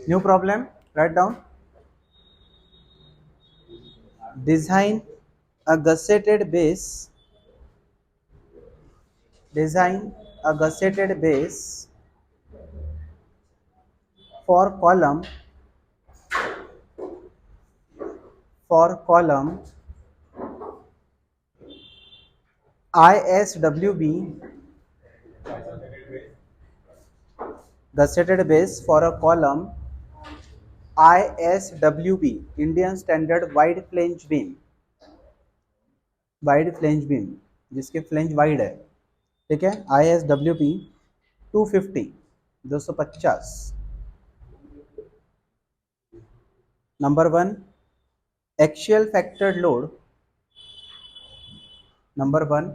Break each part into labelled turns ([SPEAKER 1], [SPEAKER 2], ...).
[SPEAKER 1] New problem. Write down. Design a gusseted base. Design a gusseted base for column ISWB. Gusseted base for a column ISWB, Indian Standard Wide Flange Beam. Wide flange beam जिसके flange wide है, ठीक है, ISWB 250 250. Number one, axial factored load. Number one,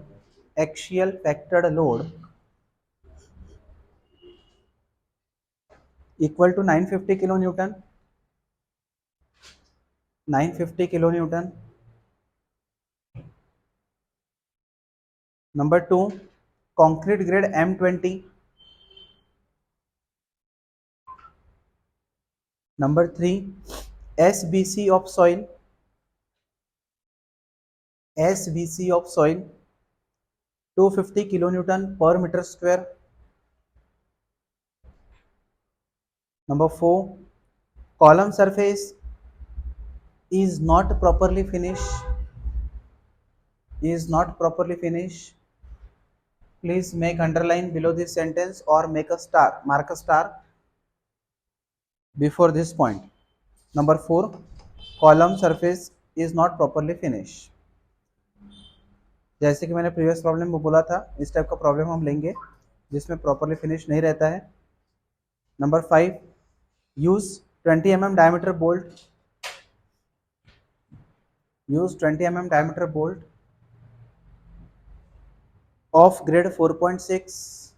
[SPEAKER 1] axial factored load equal to 950 kilonewton. 950 kilonewton. Number two, concrete grade M20. Number three, SBC of soil. SBC of soil 250 kilonewton per metre square. Number four, column surface is not properly finished. Please make underline below this sentence or make a star, mark a star before this point. Number four, column surface is not properly finished. जैसे कि मैंने previous problem में बोला था, इस type का problem हम लेंगे जिसमें प्रॉपरली फिनिश नहीं रहता है. Number five, use 20 mm diameter bolt. Use 20 mm diameter bolt of grade 4.6.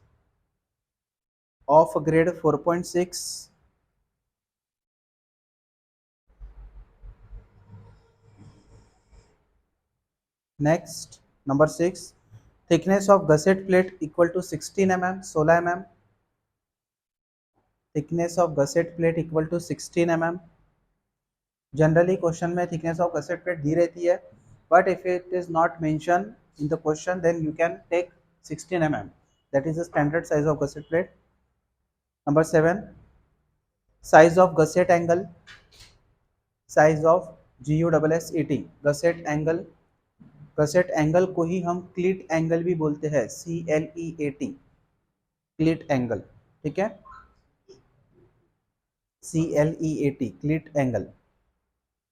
[SPEAKER 1] Of grade 4.6. Next, number 6, thickness of gusset plate equal to 16 mm, 16 mm. Thickness of gusset plate equal to 16 mm. Generally question में thickness of gusset plate दी रहती है, but if it is not mentioned in the question, then you can take 16 mm. That is the standard size of gusset plate. Number 7, size of gusset angle. Size of GUSSET, gusset angle. Gusset angle को ही हम क्लीट angle भी बोलते हैं, CLEAT, cleat angle. ठीक है, CLEAT, cleat angle.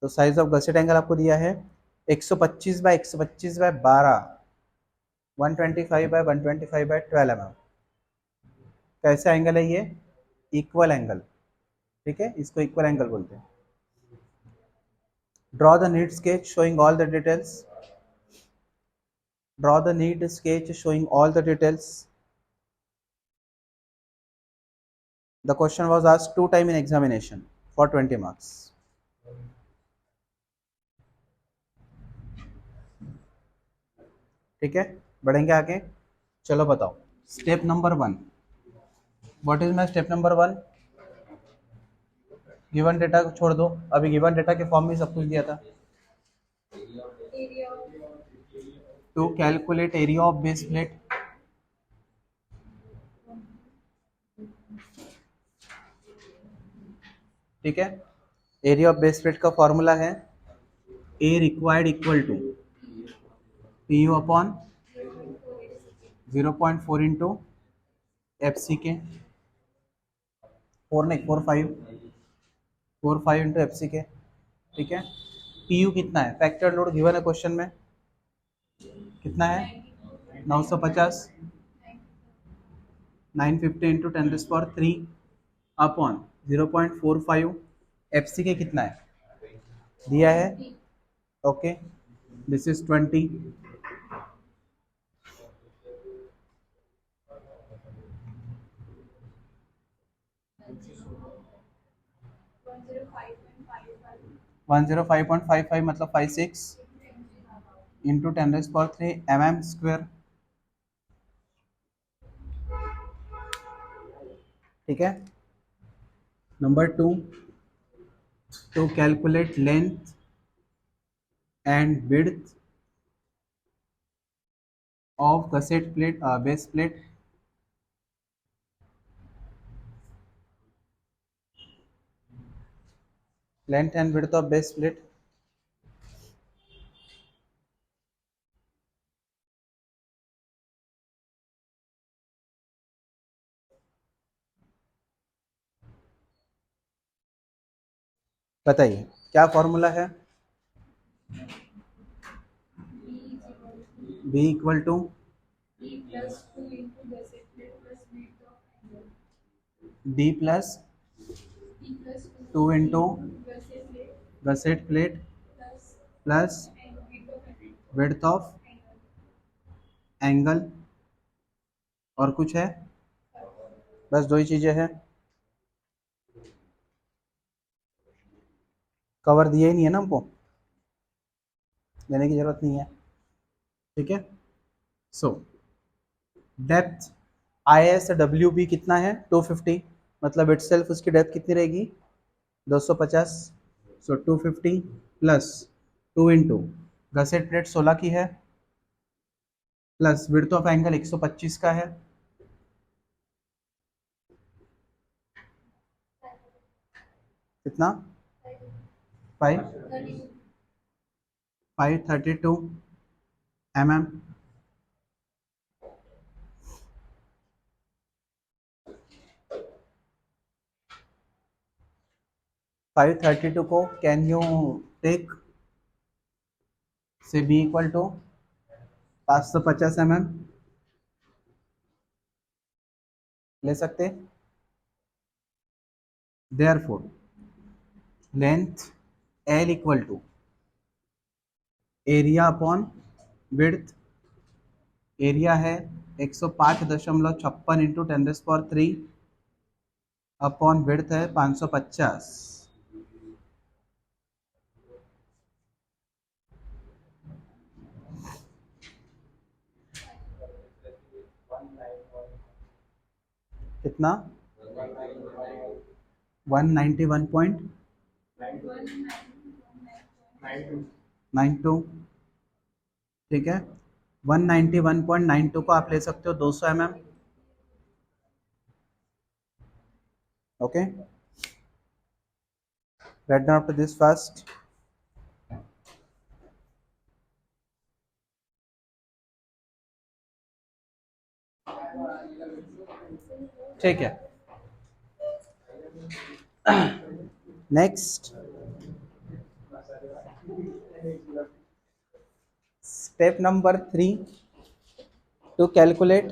[SPEAKER 1] तो size of gusset angle आपको दिया है 125 by 125 by 12, 125 by 125 by 12 mm. कैसा एंगल है ये? Equal angle. ठीक है, इसको इक्वल एंगल बोलते हैं. Draw the need sketch showing all the details. Draw the need sketch showing all the details. The question was asked 2 times in examination for 20 marks. ठीक है, बढ़ेंगे आगे. चलो बताओ step number 1. What is my step number 1? Given data को छोड़ दो, अभी गिवन डेटा के फॉर्म में सब कुछ दिया था. To calculate area of base plate. ठीक है, एरिया ऑफ बेस प्लेट का फॉर्मूला है A required equal to PU upon 0.4 into FCK. 4 नहीं 4.5 इंटू FCK. ठीक है, PU कितना है? फैक्टर लोड गिवन है क्वेश्चन में, कितना है? 950. 950 इंटू 10⁻³ अपॉन 0.45. FCK कितना है? दिया है. Okay, this is 20. वन 105.55 मतलब 56 इंटू 10⁻³ mm². ठीक है, Number 2, to calculate length and width of gusset plate, base plate. Length and width of base plate. बताइए क्या फॉर्मूला है? B equal to D plus 2 into gusset plate plus width of angle. और कुछ है? बस दो ही चीज़ें हैं। कवर दिया ही नहीं है ना हमको, देने की ज़रूरत नहीं है। ठीक है। सो डेप्थ ISWB कितना है? 250, मतलब इटसेल्फ उसकी डेप्थ कितनी रहेगी? 250। सो 250 प्लस 2 इंटू गसेट प्लेट 16 की है प्लस विड्थ ऑफ एंगल 125 का है। कितना? 532 mm। 532 को कैन यू टेक से B इक्वल टू 550 mm ले सकते। Therefore length L equal to area upon width. Area है 105.56 इंटू 10⁻³ अपॉन विड्थ है 550। कितना? 191.92। ठीक है। 191.92 को आप ले सकते हो 200 mm। Okay, right down after this first. ठीक है। Next step number 3, to calculate.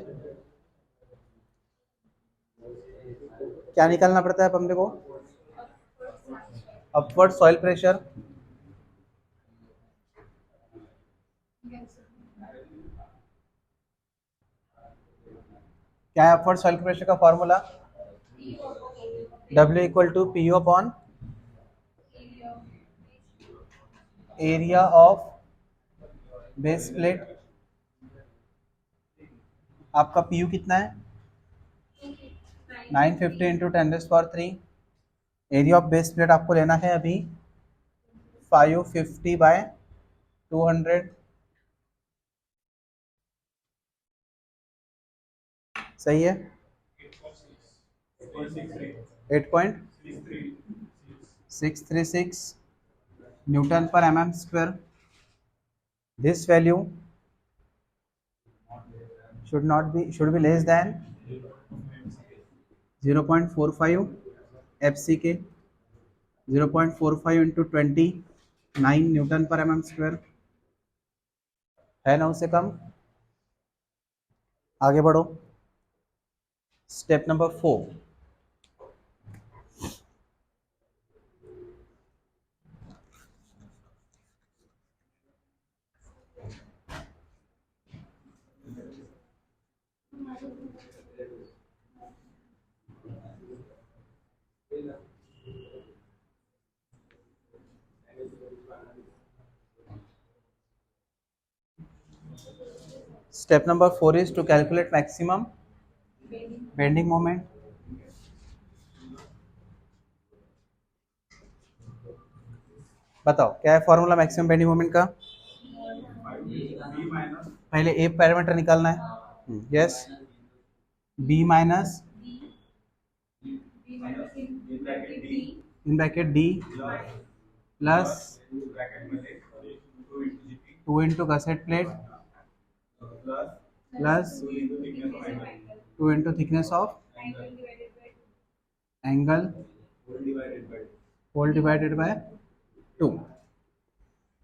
[SPEAKER 1] क्या निकालना पड़ता है अपने को? Upward soil pressure. क्या है अपवर्ड सॉइल प्रेशर का formula? W equal to PU upon area of base plate. आपका PU कितना है? 950 into 10⁻³ area of base plate आपको लेना है अभी 550/200। सही है। 8.636 न्यूटन पर mm²। This value should be less than 0.45 FCK। 0.45 into 29 Newton पर mm² है ना, उससे कम। आगे बढ़ो। Step number 4, step number 4 is to calculate maximum bending moment। बताओ क्या है फॉर्मूला मैक्सिमम बेंडिंग मोमेंट का? पहले ए पैरामीटर निकालना है। Yes, B minus in bracket D plus 2 into gusset plate plus 2 into thickness of angle whole divided by 2।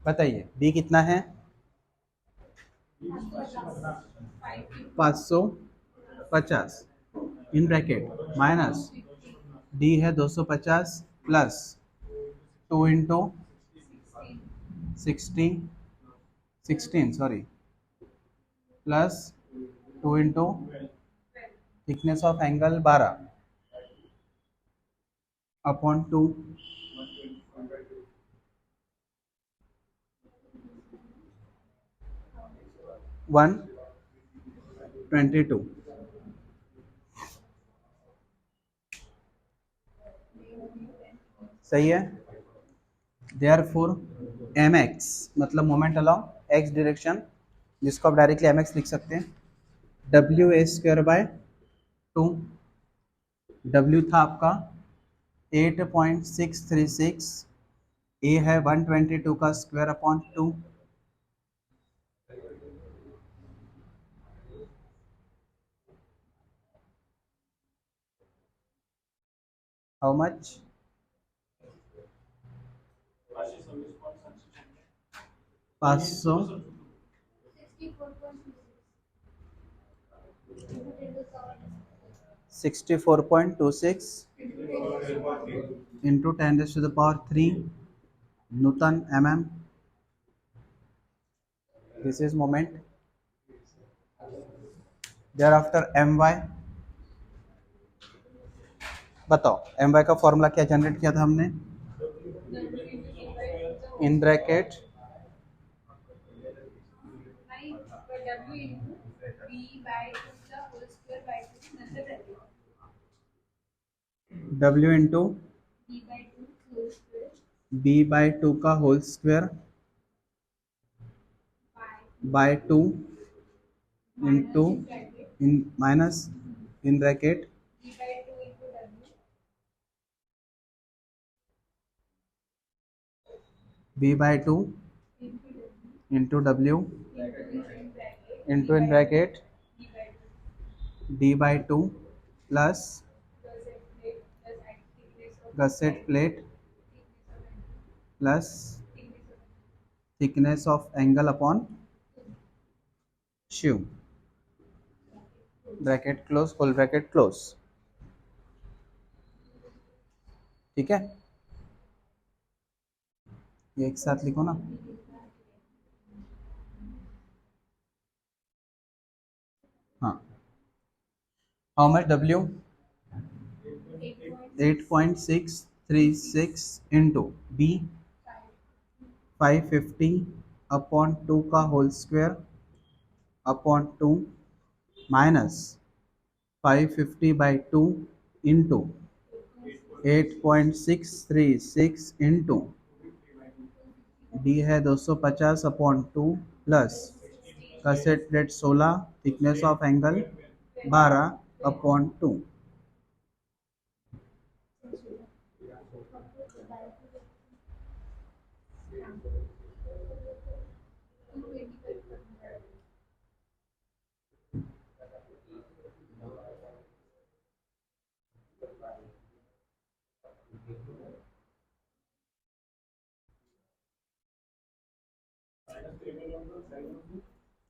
[SPEAKER 1] बताइए B कितना है? 550 इन ब्रैकेट माइनस डी है 250 plus 2 into 60 16 sorry plus 2 into thickness of angle 12 upon 2 122। सही है। Therefore mx मतलब moment along x direction, जिसको आप directly mx लिख सकते हैं, w a square by 2। w था आपका 8.636, a है 122 का square upon 2। How much? 500 64.26 into 10 raised to the power 3 Newton mm. This is moment. Thereafter my, बताओ my का फॉर्मूला क्या जनरेट किया था हमने? In bracket w into b by 2 का whole square by 2 into in minus in bracket b by 2 into w into in bracket d by 2 plus gusset plate plus thickness of angle upon शिव, bracket close whole bracket close. ठीक है, ये एक साथ लिखो ना। हाँ, how much w? 8.636 into b 550 upon 2 का whole square upon 2 minus 550 by 2 into 8.636 into D है 250 upon 2 plus gusset plate 16 thickness of angle 12 upon 2।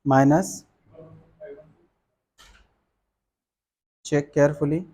[SPEAKER 1] Minus check carefully,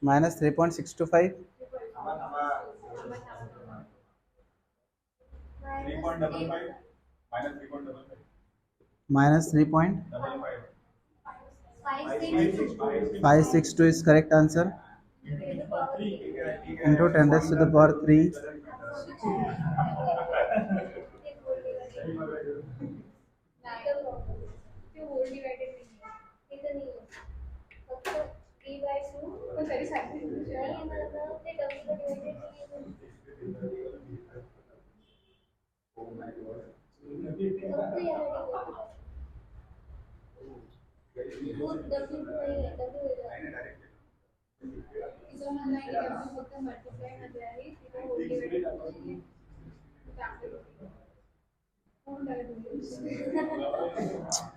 [SPEAKER 1] minus 3.625 minus 3.562 is correct answer. Into 10 raised to the power 3.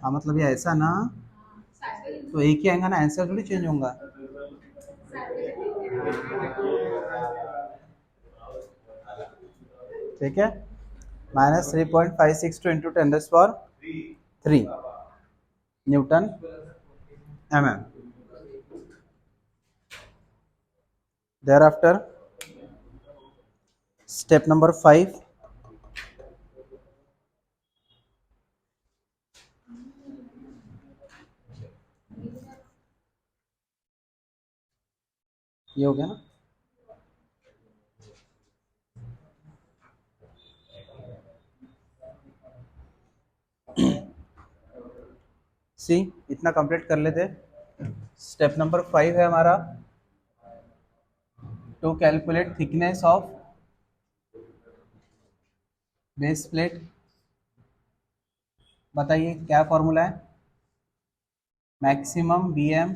[SPEAKER 1] हाँ मतलब ये ऐसा ना, तो एक ही आएगा ना, आंसर थोड़ी चेंज होगा. ठीक है, -3.562 into 10 raised power 3 Newton mm. Thereafter, step number 5. ये हो गया ना. सी इतना कंप्लीट कर लेते. स्टेप नंबर 5 है हमारा to calculate thickness of base plate. बताइए क्या फॉर्मूला है. Maximum B M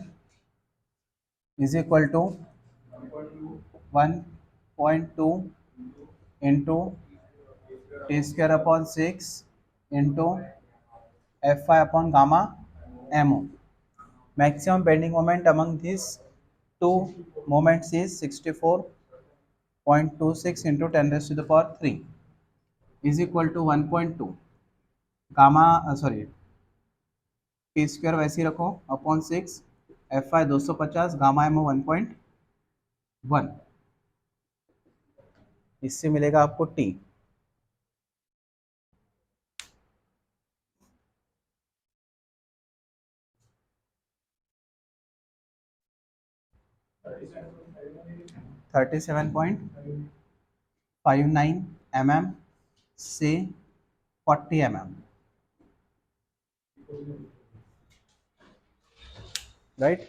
[SPEAKER 1] is equal to 1.2 into T square upon 6 into F I upon gamma M O. Maximum bending moment among these two moments is 64.26 into 10 raised to the power 3 is equal to 1.2 gamma sorry T square वैसे ही रखो upon 6 F I 250 gamma M 1.1. इससे मिलेगा आपको T. $37.59 mm से 40 mm. Right.